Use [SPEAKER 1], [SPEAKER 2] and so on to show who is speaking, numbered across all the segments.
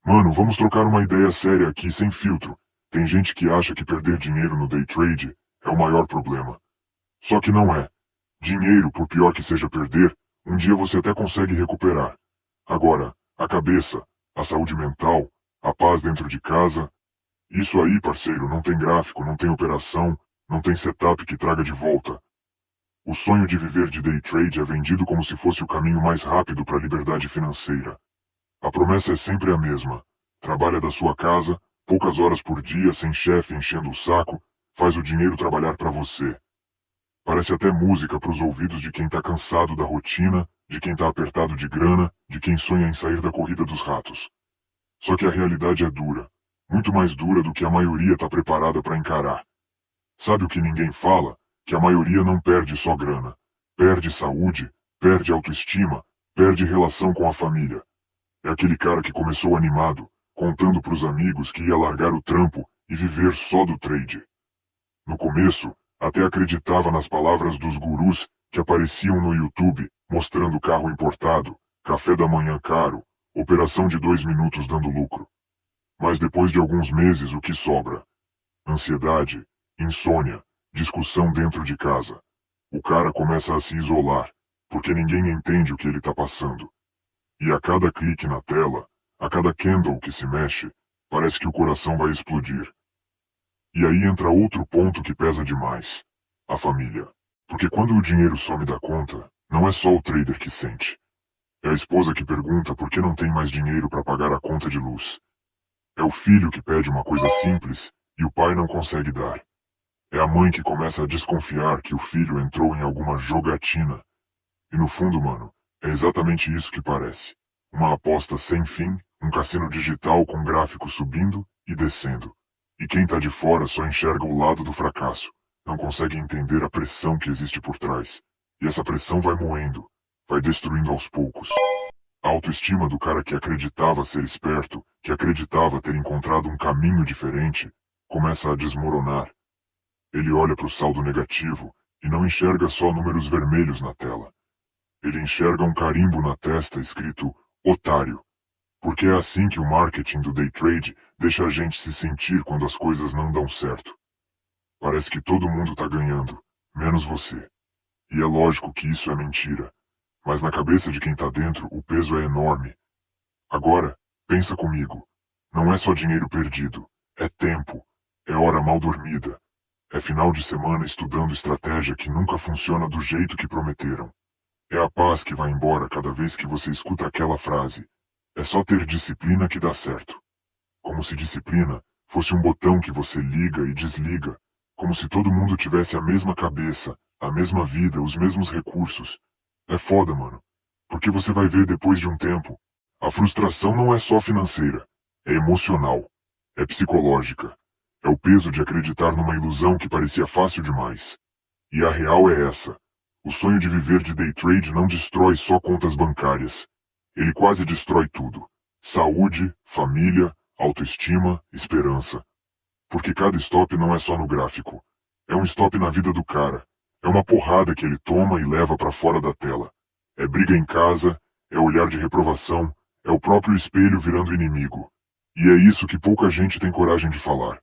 [SPEAKER 1] Mano, vamos trocar uma ideia séria aqui, sem filtro. Tem gente que acha que perder dinheiro no day trade é o maior problema. Só que não é. Dinheiro, por pior que seja perder, um dia você até consegue recuperar. Agora, a cabeça, a saúde mental, a paz dentro de casa, isso aí, parceiro, não tem gráfico, não tem operação, não tem setup que traga de volta. O sonho de viver de day trade é vendido como se fosse o caminho mais rápido para a liberdade financeira. A promessa é sempre a mesma. Trabalha da sua casa, poucas horas por dia, sem chefe enchendo o saco, faz o dinheiro trabalhar para você. Parece até música para os ouvidos de quem tá cansado da rotina, de quem tá apertado de grana, de quem sonha em sair da corrida dos ratos. Só que a realidade é dura. Muito mais dura do que a maioria tá preparada para encarar. Sabe o que ninguém fala? Que a maioria não perde só grana. Perde saúde, perde autoestima, perde relação com a família. É aquele cara que começou animado, contando pros amigos que ia largar o trampo e viver só do trade. No começo, até acreditava nas palavras dos gurus que apareciam no YouTube, mostrando carro importado, café da manhã caro, operação de 2 minutos dando lucro. Mas depois de alguns meses, o que sobra? Ansiedade, insônia, discussão dentro de casa. O cara começa a se isolar, porque ninguém entende o que ele tá passando. E a cada clique na tela, a cada candle que se mexe, parece que o coração vai explodir. E aí entra outro ponto que pesa demais. A família. Porque quando o dinheiro some da conta, não é só o trader que sente. É a esposa que pergunta por que não tem mais dinheiro para pagar a conta de luz. É o filho que pede uma coisa simples e o pai não consegue dar. É a mãe que começa a desconfiar que o filho entrou em alguma jogatina. E no fundo, mano, é exatamente isso que parece. Uma aposta sem fim, um cassino digital com gráfico subindo e descendo. E quem tá de fora só enxerga o lado do fracasso, não consegue entender a pressão que existe por trás. E essa pressão vai moendo, vai destruindo aos poucos. A autoestima do cara que acreditava ser esperto, que acreditava ter encontrado um caminho diferente, começa a desmoronar. Ele olha para o saldo negativo e não enxerga só números vermelhos na tela. Ele enxerga um carimbo na testa escrito otário. Porque é assim que o marketing do day trade deixa a gente se sentir quando as coisas não dão certo. Parece que todo mundo tá ganhando, menos você. E é lógico que isso é mentira. Mas na cabeça de quem tá dentro, o peso é enorme. Agora, pensa comigo. Não é só dinheiro perdido. É tempo. É hora mal dormida. É final de semana estudando estratégia que nunca funciona do jeito que prometeram. É a paz que vai embora cada vez que você escuta aquela frase. É só ter disciplina que dá certo. Como se disciplina fosse um botão que você liga e desliga. Como se todo mundo tivesse a mesma cabeça, a mesma vida, os mesmos recursos. É foda, mano. Porque você vai ver depois de um tempo. A frustração não é só financeira. É emocional. É psicológica. É o peso de acreditar numa ilusão que parecia fácil demais. E a real é essa. O sonho de viver de day trade não destrói só contas bancárias. Ele quase destrói tudo. Saúde, família, autoestima, esperança. Porque cada stop não é só no gráfico. É um stop na vida do cara. É uma porrada que ele toma e leva pra fora da tela. É briga em casa, é olhar de reprovação, é o próprio espelho virando inimigo. E é isso que pouca gente tem coragem de falar.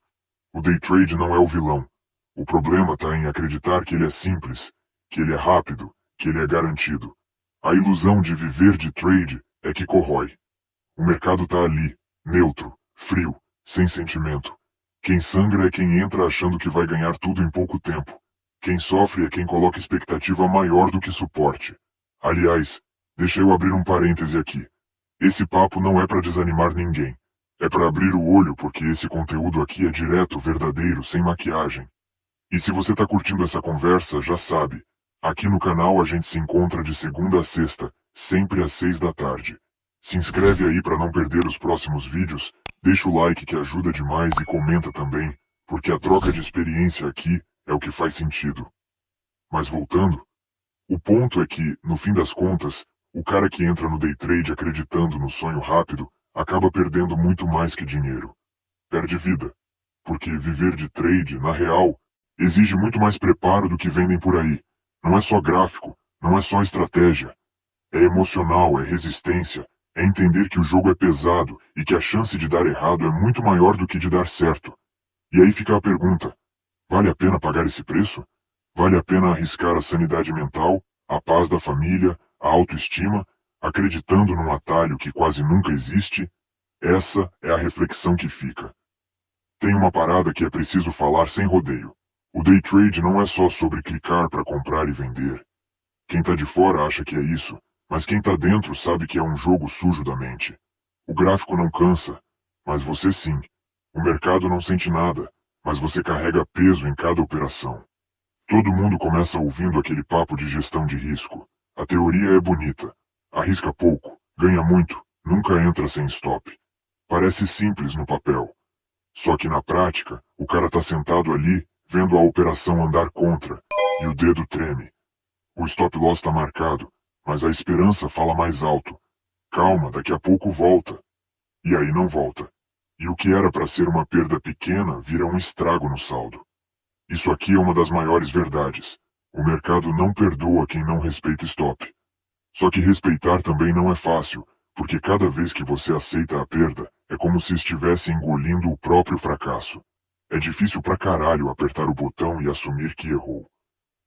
[SPEAKER 1] O day trade não é o vilão. O problema tá em acreditar que ele é simples, que ele é rápido, que ele é garantido. A ilusão de viver de trade é que corrói. O mercado tá ali, neutro, frio, sem sentimento. Quem sangra é quem entra achando que vai ganhar tudo em pouco tempo. Quem sofre é quem coloca expectativa maior do que suporte. Aliás, deixa eu abrir um parêntese aqui. Esse papo não é para desanimar ninguém. É para abrir o olho porque esse conteúdo aqui é direto, verdadeiro, sem maquiagem. E se você tá curtindo essa conversa, já sabe. Aqui no canal a gente se encontra de segunda a sexta, sempre às 6 da tarde. Se inscreve aí para não perder os próximos vídeos, deixa o like que ajuda demais e comenta também, porque a troca de experiência aqui é o que faz sentido. Mas voltando, o ponto é que, no fim das contas, o cara que entra no day trade acreditando no sonho rápido, acaba perdendo muito mais que dinheiro. Perde vida. Porque viver de trade, na real, exige muito mais preparo do que vendem por aí. Não é só gráfico, não é só estratégia. É emocional, é resistência, é entender que o jogo é pesado e que a chance de dar errado é muito maior do que de dar certo. E aí fica a pergunta: vale a pena pagar esse preço? Vale a pena arriscar a sanidade mental, a paz da família, a autoestima, acreditando num atalho que quase nunca existe? Essa é a reflexão que fica. Tem uma parada que é preciso falar sem rodeio. O day trade não é só sobre clicar para comprar e vender. Quem tá de fora acha que é isso, mas quem tá dentro sabe que é um jogo sujo da mente. O gráfico não cansa, mas você sim. O mercado não sente nada, mas você carrega peso em cada operação. Todo mundo começa ouvindo aquele papo de gestão de risco. A teoria é bonita. Arrisca pouco, ganha muito, nunca entra sem stop. Parece simples no papel. Só que na prática, o cara tá sentado ali, vendo a operação andar contra, e o dedo treme. O stop loss tá marcado, mas a esperança fala mais alto. Calma, daqui a pouco volta. E aí não volta. E o que era para ser uma perda pequena vira um estrago no saldo. Isso aqui é uma das maiores verdades. O mercado não perdoa quem não respeita stop. Só que respeitar também não é fácil, porque cada vez que você aceita a perda, é como se estivesse engolindo o próprio fracasso. É difícil pra caralho apertar o botão e assumir que errou.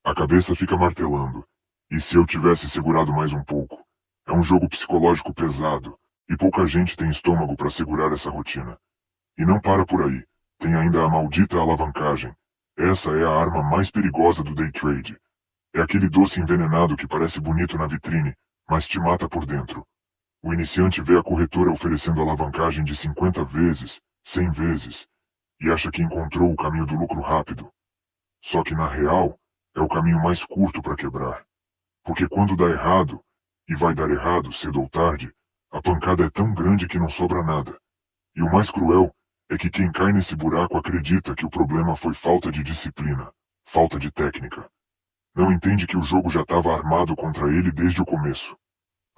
[SPEAKER 1] A cabeça fica martelando. E se eu tivesse segurado mais um pouco? É um jogo psicológico pesado, e pouca gente tem estômago para segurar essa rotina. E não para por aí. Tem ainda a maldita alavancagem. Essa é a arma mais perigosa do day trade. É aquele doce envenenado que parece bonito na vitrine, mas te mata por dentro. O iniciante vê a corretora oferecendo alavancagem de 50 vezes, 100 vezes, e acha que encontrou o caminho do lucro rápido. Só que na real, é o caminho mais curto para quebrar. Porque quando dá errado, e vai dar errado cedo ou tarde, a pancada é tão grande que não sobra nada. E o mais cruel é que quem cai nesse buraco acredita que o problema foi falta de disciplina, falta de técnica. Não entende que o jogo já estava armado contra ele desde o começo.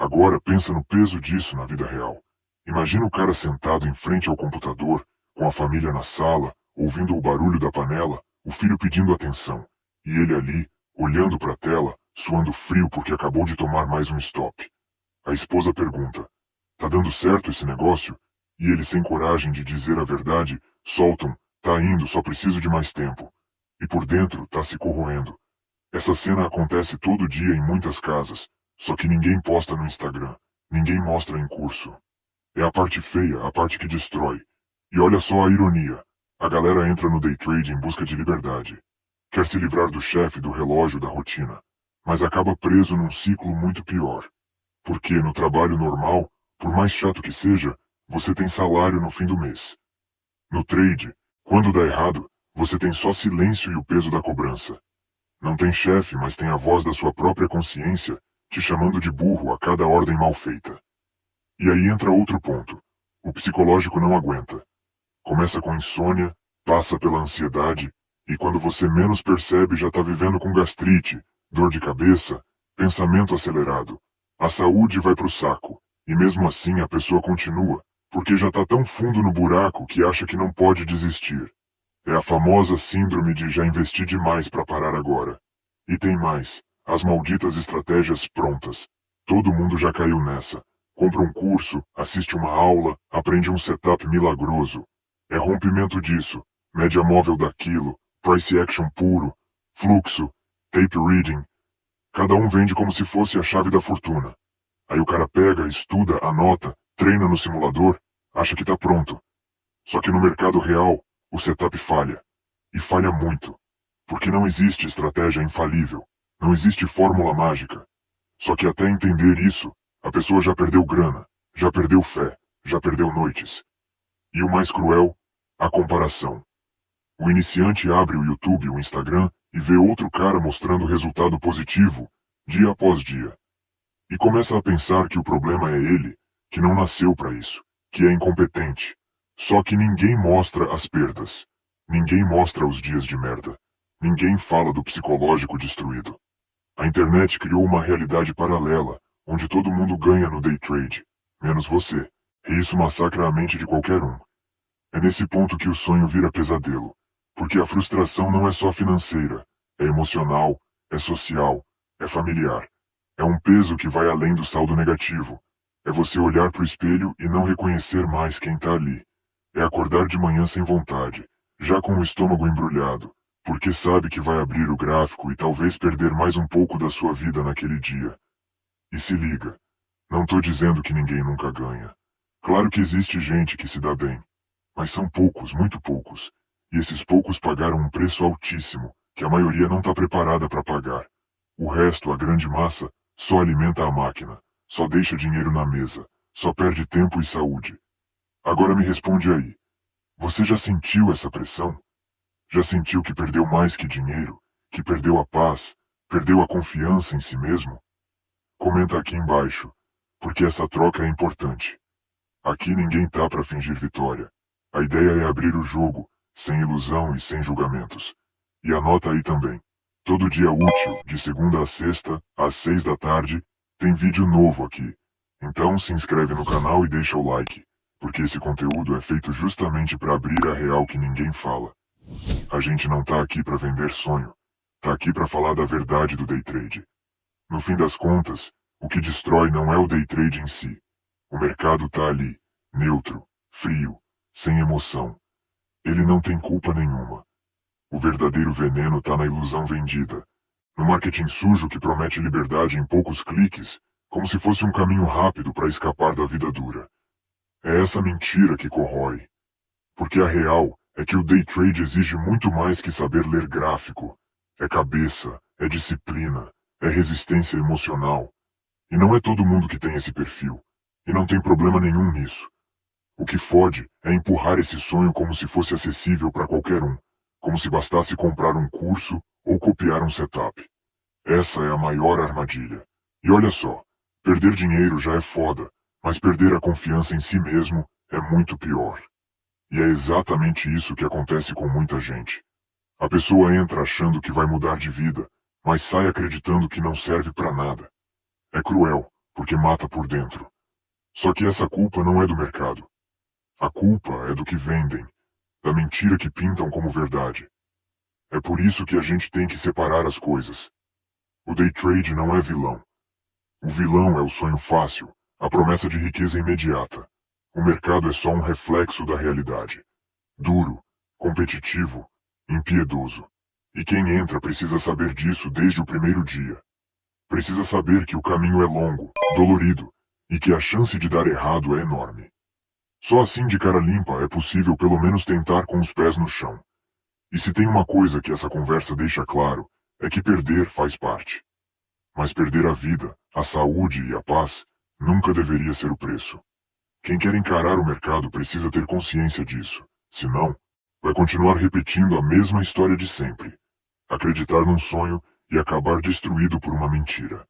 [SPEAKER 1] Agora pensa no peso disso na vida real. Imagina o cara sentado em frente ao computador, com a família na sala, ouvindo o barulho da panela, o filho pedindo atenção, e ele ali, olhando para a tela, suando frio porque acabou de tomar mais um stop. A esposa pergunta: tá dando certo esse negócio? E ele, sem coragem de dizer a verdade, soltam: tá indo, só preciso de mais tempo. E por dentro tá se corroendo. Essa cena acontece todo dia em muitas casas, só que ninguém posta no Instagram, ninguém mostra em curso. É a parte feia, a parte que destrói. E olha só a ironia. A galera entra no day trade em busca de liberdade. Quer se livrar do chefe, do relógio, da rotina. Mas acaba preso num ciclo muito pior. Porque no trabalho normal, por mais chato que seja, você tem salário no fim do mês. No trade, quando dá errado, você tem só silêncio e o peso da cobrança. Não tem chefe, mas tem a voz da sua própria consciência, te chamando de burro a cada ordem mal feita. E aí entra outro ponto. O psicológico não aguenta. Começa com insônia, passa pela ansiedade, e quando você menos percebe já tá vivendo com gastrite, dor de cabeça, pensamento acelerado. A saúde vai pro saco, e mesmo assim a pessoa continua, porque já tá tão fundo no buraco que acha que não pode desistir. É a famosa síndrome de já investi demais para parar agora. E tem mais, as malditas estratégias prontas. Todo mundo já caiu nessa. Compra um curso, assiste uma aula, aprende um setup milagroso. É rompimento disso, média móvel daquilo, price action puro, fluxo, tape reading. Cada um vende como se fosse a chave da fortuna. Aí o cara pega, estuda, anota, treina no simulador, acha que tá pronto. Só que no mercado real, o setup falha. E falha muito. Porque não existe estratégia infalível. Não existe fórmula mágica. Só que até entender isso, a pessoa já perdeu grana, já perdeu fé, já perdeu noites. E o mais cruel, a comparação. O iniciante abre o YouTube, o Instagram, e vê outro cara mostrando resultado positivo, dia após dia. E começa a pensar que o problema é ele, que não nasceu para isso, que é incompetente. Só que ninguém mostra as perdas. Ninguém mostra os dias de merda. Ninguém fala do psicológico destruído. A internet criou uma realidade paralela, onde todo mundo ganha no day trade, menos você, e isso massacra a mente de qualquer um. É nesse ponto que o sonho vira pesadelo, porque a frustração não é só financeira, é emocional, é social, é familiar. É um peso que vai além do saldo negativo. É você olhar para o espelho e não reconhecer mais quem está ali. É acordar de manhã sem vontade, já com o estômago embrulhado, porque sabe que vai abrir o gráfico e talvez perder mais um pouco da sua vida naquele dia. E se liga, não tô dizendo que ninguém nunca ganha. Claro que existe gente que se dá bem, mas são poucos, muito poucos, e esses poucos pagaram um preço altíssimo, que a maioria não está preparada para pagar. O resto, a grande massa, só alimenta a máquina, só deixa dinheiro na mesa, só perde tempo e saúde. Agora me responde aí, você já sentiu essa pressão? Já sentiu que perdeu mais que dinheiro, que perdeu a paz, perdeu a confiança em si mesmo? Comenta aqui embaixo, porque essa troca é importante. Aqui ninguém tá para fingir vitória. A ideia é abrir o jogo, sem ilusão e sem julgamentos. E anota aí também. Todo dia útil, de segunda a sexta, às 6 da tarde, tem vídeo novo aqui. Então se inscreve no canal e deixa o like, porque esse conteúdo é feito justamente para abrir a real que ninguém fala. A gente não tá aqui para vender sonho. Tá aqui para falar da verdade do day trade. No fim das contas, o que destrói não é o day trade em si. O mercado tá ali, neutro, frio, sem emoção. Ele não tem culpa nenhuma. O verdadeiro veneno tá na ilusão vendida. No marketing sujo que promete liberdade em poucos cliques, como se fosse um caminho rápido para escapar da vida dura. É essa mentira que corrói. Porque a real é que o day trade exige muito mais que saber ler gráfico. É cabeça, é disciplina, é resistência emocional. E não é todo mundo que tem esse perfil. E não tem problema nenhum nisso. O que fode é empurrar esse sonho como se fosse acessível para qualquer um, como se bastasse comprar um curso ou copiar um setup. Essa é a maior armadilha. E olha só, perder dinheiro já é foda, mas perder a confiança em si mesmo é muito pior. E é exatamente isso que acontece com muita gente. A pessoa entra achando que vai mudar de vida, mas sai acreditando que não serve para nada. É cruel, porque mata por dentro. Só que essa culpa não é do mercado. A culpa é do que vendem, da mentira que pintam como verdade. É por isso que a gente tem que separar as coisas. O day trade não é vilão. O vilão é o sonho fácil, a promessa de riqueza imediata. O mercado é só um reflexo da realidade. Duro, competitivo, impiedoso. E quem entra precisa saber disso desde o primeiro dia. Precisa saber que o caminho é longo, dolorido, e que a chance de dar errado é enorme. Só assim de cara limpa é possível pelo menos tentar com os pés no chão. E se tem uma coisa que essa conversa deixa claro, é que perder faz parte. Mas perder a vida, a saúde e a paz, nunca deveria ser o preço. Quem quer encarar o mercado precisa ter consciência disso. Senão, vai continuar repetindo a mesma história de sempre. Acreditar num sonho e acabar destruído por uma mentira.